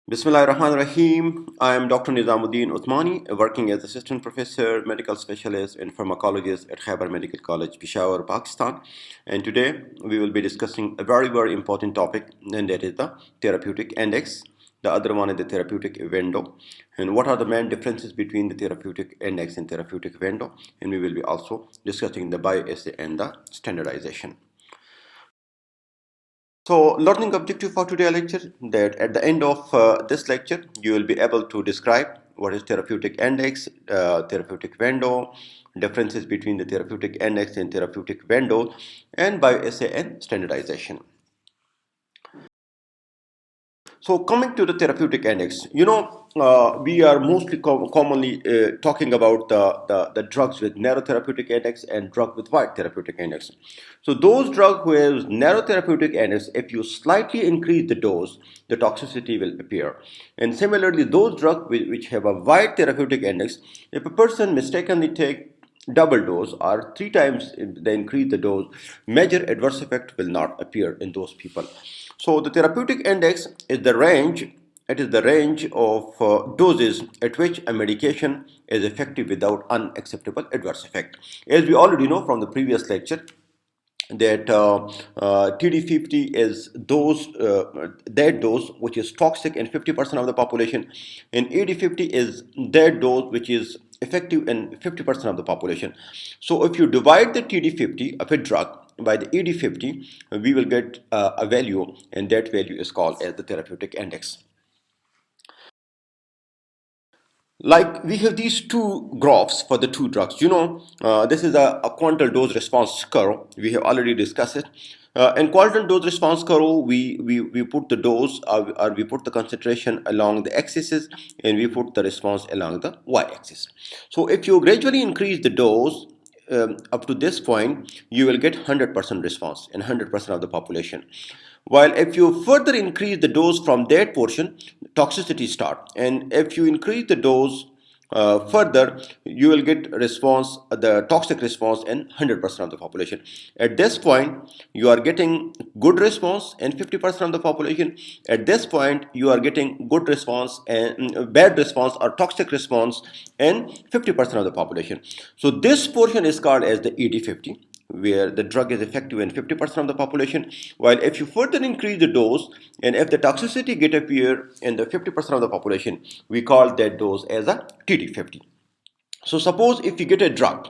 Bismillahirrahmanirrahim. I am Dr. Nizamuddinutmani, working as Assistant Professor, Medical Specialist, and Pharmacologist at Khyber Medical College, Peshawar, Pakistan. And today we will be discussing a very important topic, and that is the Therapeutic Index. The other one is the Therapeutic Window. And what are the main differences between the Therapeutic Index and Therapeutic Window? And we will be also discussing the Bioassy and the Standardization. So learning objective for today's lecture, that at the end of this lecture you will be able to describe what is therapeutic index, therapeutic window, differences between the therapeutic index and therapeutic window, and bioassay and standardization. So coming to the therapeutic index, we are mostly commonly talking about the drugs with narrow therapeutic index and drug with wide therapeutic index. So those drugs who have narrow therapeutic index, if you slightly increase the dose, the toxicity will appear. And similarly, those drugs which have a wide therapeutic index, if a person mistakenly take double dose or three times they increase the dose, major adverse effect will not appear in those people. So the therapeutic index is the range. It is the range of doses at which a medication is effective without unacceptable adverse effect. As we already know from the previous lecture, that TD50 is that dose which is toxic in 50% of the population, and ED50 is that dose which is effective in 50% of the population. So if you divide the TD50 of a drug by the ED50, we will get a value, and that value is called as the therapeutic index. Like we have these two graphs for the two drugs. This is a quantal dose response curve. We have already discussed it. In quantal dose response curve, we put the dose or we put the concentration along the x-axis, and we put the response along the y-axis. So if you gradually increase the dose up to this point, you will get 100% response in 100% of the population. While if you further increase the dose from that portion, toxicity start. And if you increase the dose further, you will get response, the toxic response in 100% of the population. At this point, you are getting good response in 50% of the population. At this point, you are getting good response and bad response or toxic response in 50% of the population. So this portion is called as the ED50, where the drug is effective in 50% of the population. While if you further increase the dose, and if the toxicity get appear in the 50% of the population, we call that dose as a TD50. So suppose if you get a drug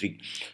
3.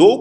2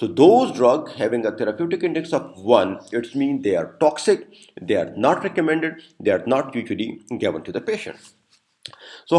So those drugs having a therapeutic index of 1, it means they are toxic, they are not recommended, they are not usually given to the patient. So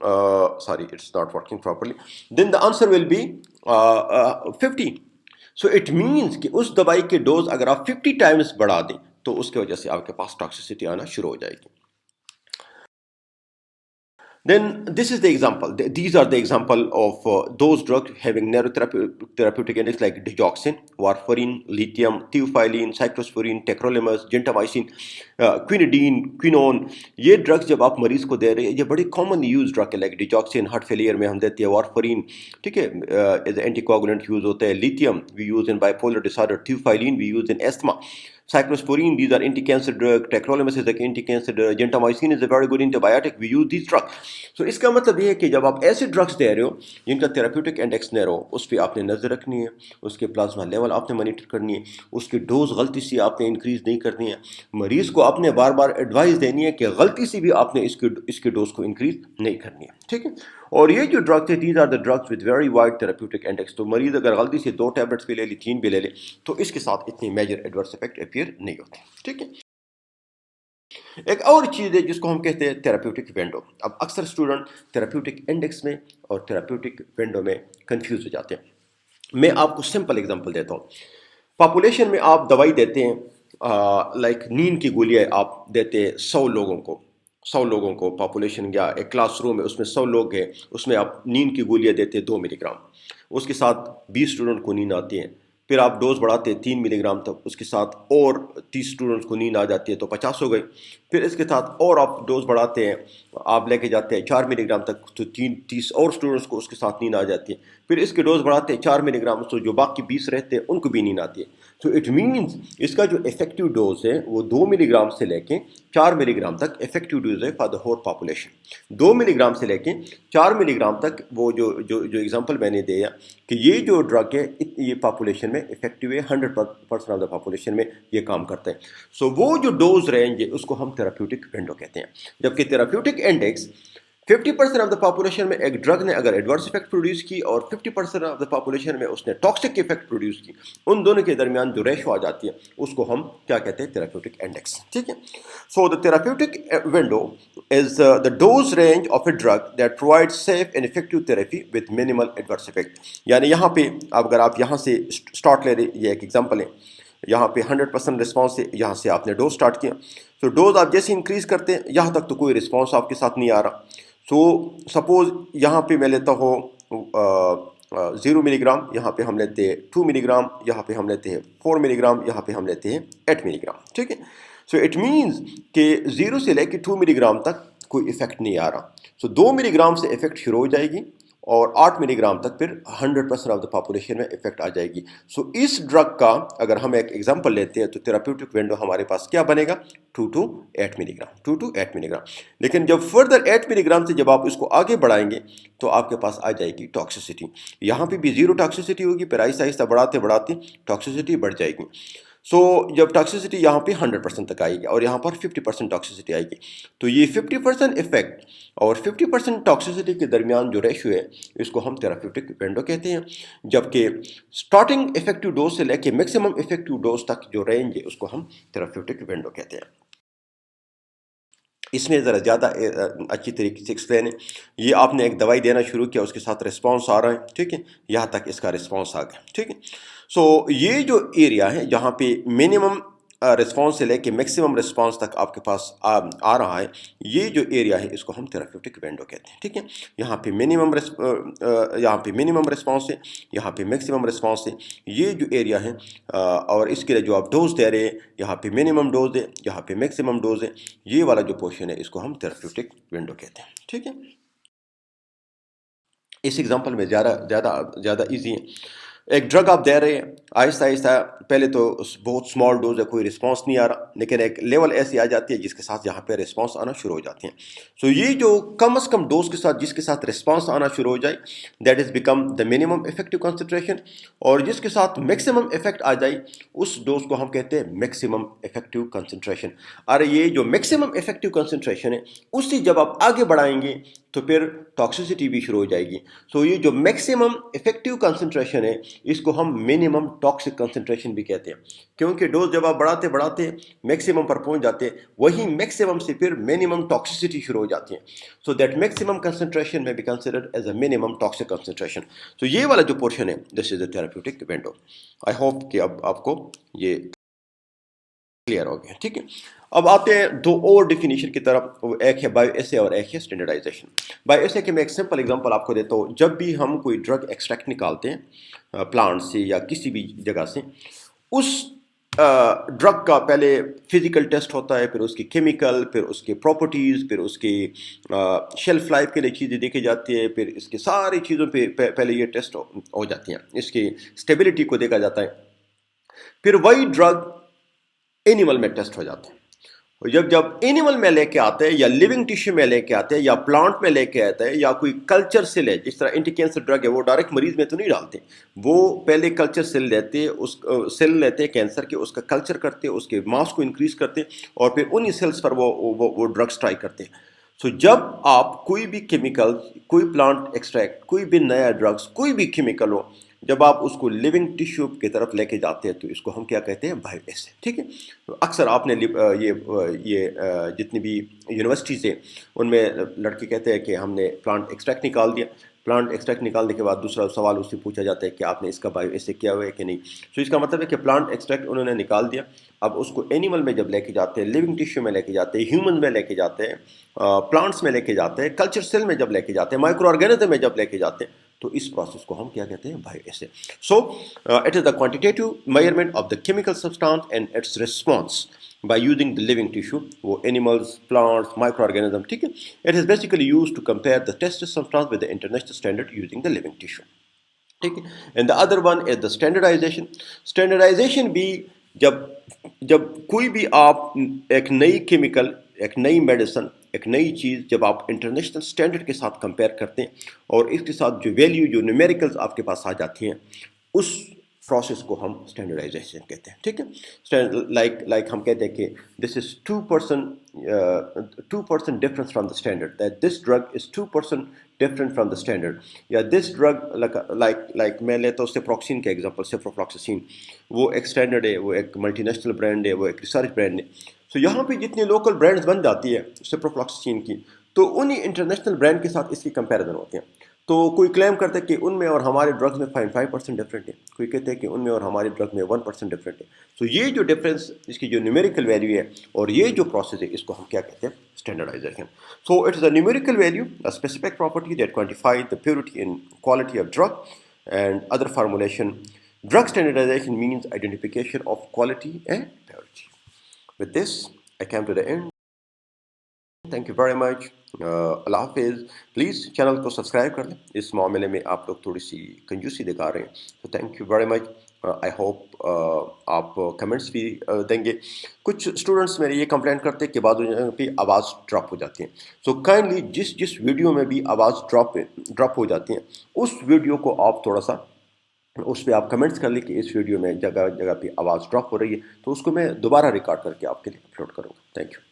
sorry, it's not working properly. Then the answer will be 50. So it means کہ اس دوائی کے dose اگر آپ 50 Times بڑھا دیں تو اس کی وجہ سے آپ کے پاس ٹاکسیسٹی آنا شروع ہو جائے گی. Then this is the example. These are the example of those drugs having narrow therapeutic index like digoxin, warfarin, lithium, theophylline, cyclosporine, tacrolimus, gentamicin, quinidine, quinone. یہ drugs جب آپ مریض کو دے رہے ہیں یہ بڑی commonly used drug ہے. like digoxin heart failure میں ہم دیتے ہیں, warfarin ٹھیک ہے as an anticoagulant use ہوتا ہے, lithium we use in bipolar disorder, theophylline we use in asthma, cyclosporine these are anti-cancer drug, tacrolimus is an anti-cancer drug, gentamicin is a very good antibiotic, we use these drugs. So اس کا مطلب یہ ہے کہ جب آپ ایسے drugs دے رہے ہو جن کا تھراپیوٹک انڈیکس نیرو, اس پہ آپ نے نظر رکھنی ہے, اس کے پلازما لیول آپ نے مانیٹر کرنی ہے, اس کی ڈوز غلطی سے آپ نے انکریز نہیں کرنی ہے, مریض کو آپ نے بار بار ایڈوائز دینی ہے کہ غلطی سے بھی آپ نے اس کی ڈوز کو انکریز نہیں کرنی ہے, ٹھیک ہے. اور یہ جو ڈرگس ہے these are the drugs with very wide therapeutic index. تو مریض اگر غلطی سے 2 ٹیبلٹس بھی لے لی, 3 بھی لے لے, تو اس کے ساتھ اتنی میجر ایڈورس افیکٹ اپیئر نہیں ہوتے, ٹھیک ہے. ایک اور چیز ہے جس کو ہم کہتے ہیں تھراپیوٹک ونڈو. اب اکثر اسٹوڈنٹ تھراپیوٹک انڈیکس میں اور تھراپیوٹک ونڈو میں کنفیوز ہو جاتے ہیں. میں آپ کو سمپل ایگزامپل دیتا ہوں. پاپولیشن میں آپ دوائی دیتے ہیں لائک نیند کی گولیاں آپ دیتے ہیں 100 لوگوں کو پاپولیشن, یا ایک کلاس روم ہے اس میں 100 لوگ ہیں, اس میں آپ نیند کی گولیاں دیتے ہیں 2 ملی گرام, اس کے ساتھ 20 اسٹوڈنٹ کو نیند آتی ہے, پھر آپ ڈوز بڑھاتے ہیں 3 ملی گرام تک, اس کے ساتھ اور 30 اسٹوڈنٹس کو نیند آ جاتی ہے تو 50 ہو گئی, پھر اس کے ساتھ اور آپ ڈوز بڑھاتے ہیں, آپ لے کے جاتے ہیں 4 ملی گرام تک تو 30 اور اسٹوڈنٹس کو اس کے ساتھ نیند آ جاتی ہے, پھر اس کے ڈوز بڑھاتے ہیں 4 ملی گرام, تو جو باقی 20 رہتے ہیں ان کو بھی نیند آتی ہے. تو اٹ مینس اس کا جو افیکٹو ڈوز ہے وہ 2 ملی گرام سے لے کے 4 ملی گرام تک افیکٹو ڈوز ہے فار دا ہول پاپولیشن. 2 ملی گرام سے لے کے 4 ملی گرام تک وہ جو ایگزامپل میں نے دیا کہ یہ جو ڈرگ ہے یہ پاپولیشن میں افیکٹو ہے, 100% آف دا پاپولیشن میں یہ کام کرتا ہے. سو وہ جو ڈوز رینج ہے اس کو ہم تھراپیوٹک ونڈو کہتے ہیں. جبکہ therapeutic index 50% of the population میں ایک ڈرگ نے اگر ایڈورس افیکٹ پروڈیوس کی اور 50% آف دا پاپولیشن میں اس نے ٹاکسک افیکٹ پروڈیوس کی, ان دونوں کے درمیان جو ریشو آ جاتی ہے اس کو ہم کیا کہتے ہیں, تھراپیوٹک انڈیکس, ٹھیک ہے. So the therapeutic window is the dose range of a drug that provide safe and effective therapy with minimal adverse effect. یعنی یہاں پہ اگر آپ یہاں سے اسٹارٹ لے رہے, یہ ایک ایگزامپل ہے, یہاں پہ 100% رسپانس ہے, یہاں سے آپ نے ڈوز اسٹارٹ کیا, تو ڈوز آپ جیسے انکریز کرتے ہیں یہاں تک تو کوئی رسپانس آپ کے ساتھ نہیں آ رہا. سو سپوز یہاں پہ میں لیتا ہوں 0 ملی گرام, یہاں پہ ہم لیتے ہیں 2 ملی گرام, یہاں پہ ہم لیتے ہیں 4 ملی گرام, یہاں پہ ہم لیتے ہیں 8 ملی گرام, ٹھیک ہے. سو اٹ مینس کہ 0 سے لے کے 2 ملی گرام تک کوئی افیکٹ نہیں آ رہا. سو 2 ملی گرام سے افیکٹ شروع ہو جائے گی اور 8 ملی گرام تک پھر 100% آف دا پاپولیشن میں افیکٹ آ جائے گی. سو اس ڈرگ کا اگر ہم ایک ایگزامپل لیتے ہیں تو تھراپیوٹک ونڈو ہمارے پاس کیا بنے گا, 2 to 8 ملی گرام, 2 to 8 ملی گرام. لیکن جب فردر 8 ملی گرام سے جب آپ اس کو آگے بڑھائیں گے تو آپ کے پاس آ جائے گی ٹاکسیسٹی. یہاں پہ بھی 0 ٹاکسیسٹی ہوگی, پھر آہستہ آہستہ بڑھاتے بڑھاتے ٹاکسیسٹی بڑھ جائے گی. سو جب ٹاکسیسٹی یہاں پہ 100% تک آئے گی اور یہاں پر 50% ٹاکسیسٹی آئے گی, تو یہ 50% افیکٹ اور 50% ٹاکسیسٹی کے درمیان جو ریشو ہے اس کو ہم تھراپیوٹک ونڈو کہتے ہیں. جبکہ اسٹارٹنگ افیکٹو ڈوز سے لے کے میکسیمم افیکٹو ڈوز تک جو رینج ہے اس کو ہم تھراپیوٹک ونڈو کہتے ہیں. اس میں ذرا زیادہ اچھی طریقے سے ایکسپلین ہے. یہ آپ نے ایک دوائی دینا شروع کیا, اس کے ساتھ رسپانس آ رہا ہے, ٹھیک ہے, یہاں تک اس کا رسپانس آ گیا, ٹھیک ہے. سو یہ جو ایریا ہے جہاں پہ منیمم رسپانس سے لے کے میکسیمم رسپانس تک آپ کے پاس آ رہا ہے, یہ جو ایریا ہے اس کو ہم تھراپیوٹک ونڈو کہتے ہیں, ٹھیک ہے. یہاں پہ منیمم رسپانس ہے, یہاں پہ میکسیمم رسپانس ہے, یہ جو ایریا ہے اور اس کے لیے جو آپ ڈوز دے رہے ہیں یہاں پہ منیمم ڈوز ہے, یہاں پہ میکسیمم ڈوز ہے, یہ والا جو پورشن ہے اس کو ہم تھراپیوٹک ونڈو کہتے ہیں, ٹھیک ہے. اس ایگزامپل میں زیادہ ایزی ہے. ایک ڈرگ آپ دے رہے ہیں, آہستہ آہستہ پہلے تو بہت اسمال ڈوز ہے, کوئی رسپانس نہیں آ رہا, لیکن ایک لیول ایسی آ جاتی ہے جس کے ساتھ یہاں پہ رسپانس آنا شروع ہو جاتے ہیں. سو یہ جو کم از کم ڈوز کے ساتھ جس کے ساتھ رسپانس آنا شروع ہو جائے that is become the minimum effective concentration, اور جس کے ساتھ میکسیمم افیکٹ آ جائے اس ڈوز کو ہم کہتے ہیں میکسیمم افیکٹو کنسنٹریشن. اور یہ جو میکسیمم افیکٹو کنسنٹریشن ہے اس سے جب آپ آگے بڑھائیں گے تو پھر ٹاکسیسٹی بھی شروع ہو جائے گی. سو یہ جو میکسیمم افیکٹو کنسنٹریشن ہے اس کو ہم منیمم ٹاکسک کنسنٹریشن بھی کہتے ہیں, کیونکہ ڈوز جب آپ بڑھاتے بڑھاتے میکسیمم پر پہنچ جاتے وہی میکسیمم سے پھر منیمم ٹاکسیسٹی شروع ہو جاتی ہے. So that maximum concentration may be considered as a minimum toxic concentration. So یہ والا جو پورشن ہے this is a therapeutic window. I hope کہ اب آپ کو یہ کلیئر ہو گیا. ٹھیک ہے, اب آتے ہیں دو اور ڈیفینیشن کی طرف, ایک ہے بایو ایسے اور ایک ہے اسٹینڈرڈائزیشن. بایو ایسے کے میں ایک سمپل اگزامپل آپ کو دیتا ہوں. جب بھی ہم کوئی ڈرگ ایکسٹریکٹ نکالتے ہیں پلانٹ سے یا کسی بھی جگہ سے, اس ڈرگ کا پہلے فزیکل ٹیسٹ ہوتا ہے, پھر اس کی کیمیکل, پھر اس کی پراپرٹیز, پھر اس کی شیلف لائف کے لیے چیزیں دیکھی جاتی ہے, پھر اس کی ساری چیزوں پہ پہلے یہ ٹیسٹ ہو جاتی ہیں, اس کی اسٹیبلٹی کو دیکھا جاتا ہے. پھر وہی ڈرگ اینیمل میں ٹیسٹ ہو جاتے ہیں. جب اینیمل میں لے کے آتے ہیں یا لیونگ ٹیشو میں لے کے آتے ہیں یا پلانٹ میں لے کے آتے ہیں یا کوئی کلچر سیل ہے, جس طرح اینٹی کینسر ڈرگ ہے وہ ڈائریکٹ مریض میں تو نہیں ڈالتے, وہ پہلے کلچر سیل لیتے, اس سیل لیتے کینسر کے, اس کا کلچر کرتے, اس کے ماس کو انکریز کرتے اور پھر انہی سیلس پر وہ ڈرگس ٹرائی کرتے. سو جب آپ کوئی بھی کیمیکل, کوئی پلانٹ ایکسٹریکٹ, کوئی بھی نیا ڈرگس, کوئی بھی کیمیکل ہو, جب آپ اس کو لیونگ ٹیشو کی طرف لے کے جاتے ہیں تو اس کو ہم کیا کہتے ہیں, بایو ایسے. ٹھیک ہے, اکثر آپ نے یہ جتنی بھی یونیورسٹیز ہیں ان میں لڑکے کہتے ہیں کہ ہم نے پلانٹ ایکسٹریکٹ نکال دیا. پلانٹ ایکسٹریکٹ نکالنے کے بعد دوسرا سوال اس سے پوچھا جاتا ہے کہ آپ نے اس کا بایو ایسے کیا ہوا ہے کہ نہیں. سو اس کا مطلب ہے کہ پلانٹ ایکسٹریکٹ انہوں نے نکال دیا, اب اس کو اینیمل میں جب لے کے جاتے ہیں, لیونگ ٹیشو میں لے کے جاتے ہیں, ہیومن میں لے کے جاتے ہیں, پلانٹس میں لے کے جاتے ہیں, کلچر سیل میں جب لے کے جاتے ہیں, مائکرو آرگینزم میں جب لے کے جاتے ہیں, تو اس پروسیس کو ہم کیا کہتے ہیں, bioassay. So it is the quantitative measurement of the chemical substance and its response by using the living tissue, وہ animals, plants, microorganisms. ٹھیک ہے, it is basically used to compare the tested substance with the international standard using the living tissue. ٹھیک ہے, and the other one is the standardization. Standardization بھی جب کوئی بھی آپ ایک نئی کیمیکل, ایک نئی میڈیسن, ایک نئی چیز جب آپ انٹرنیشنل اسٹینڈرڈ کے ساتھ کمپیئر کرتے ہیں اور اس کے ساتھ جو ویلیو, جو نیومیریکلز آپ کے پاس آ جاتی ہیں, اس پروسیس کو ہم اسٹینڈرڈائزیشن کہتے ہیں. ٹھیک ہے, لائک ہم کہتے ہیں کہ دس از 2% difference from the standard, that this drug is 2% different from the standard, یا دس ڈرگ لائک میں لیتا ہوں سیپروکسین کا ایگزامپل. سیپروفلاکسسین وہ ایک اسٹینڈرڈ ہے, وہ ایک ملٹی نیشنل برانڈ ہے, وہ ایک ریسرچ برانڈ ہے. سو یہاں پہ جتنے لوکل برانڈز بن جاتی ہے سیپروفلاکسسین کی, تو انہی انٹرنیشنل برانڈ کے ساتھ اس کی کمپیریزن ہوتے ہیں. تو کوئی کلیم کرتا ہے کہ ان میں اور ہمارے ڈرگز میں 5% ڈفرینٹ ہے, کوئی کہتے ہیں کہ ان میں اور ہمارے ڈرگ میں 1% ڈفرینٹ ہے. تو یہ جو ڈفرینس, اس کی جو نیومیریکل ویلیو ہے اور یہ جو پروسیس ہے, اس کو ہم کیا کہتے ہیں, standardization. So it is a numerical value, a specific property that quantify the purity and quality of drug and other formulation. Drug standardization means identification of quality and purity. With this, I came to the end. Thank you very much. اللہ حافظ. Please channel کو subscribe کر لیں, اس معاملے میں آپ لوگ تھوڑی سی کنجوسی دکھا رہے ہیں. تو thank you very much. I hope آپ کمنٹس بھی دیں گے. کچھ اسٹوڈنٹس میرے یہ کمپلین کرتے ہیں کہ بعض پہ آواز ڈراپ ہو جاتی ہیں. سو کائنڈلی جس ویڈیو میں بھی آواز ڈراپ ہو جاتی ہیں, اس ویڈیو کو آپ تھوڑا سا اس پہ آپ کمنٹس کر لیں کہ اس ویڈیو میں جگہ جگہ پہ آواز ڈراپ ہو رہی ہے, تو اس کو میں دوبارہ ریکارڈ کر کے آپ کے لیے اپلوڈ کروں گا. Thank you.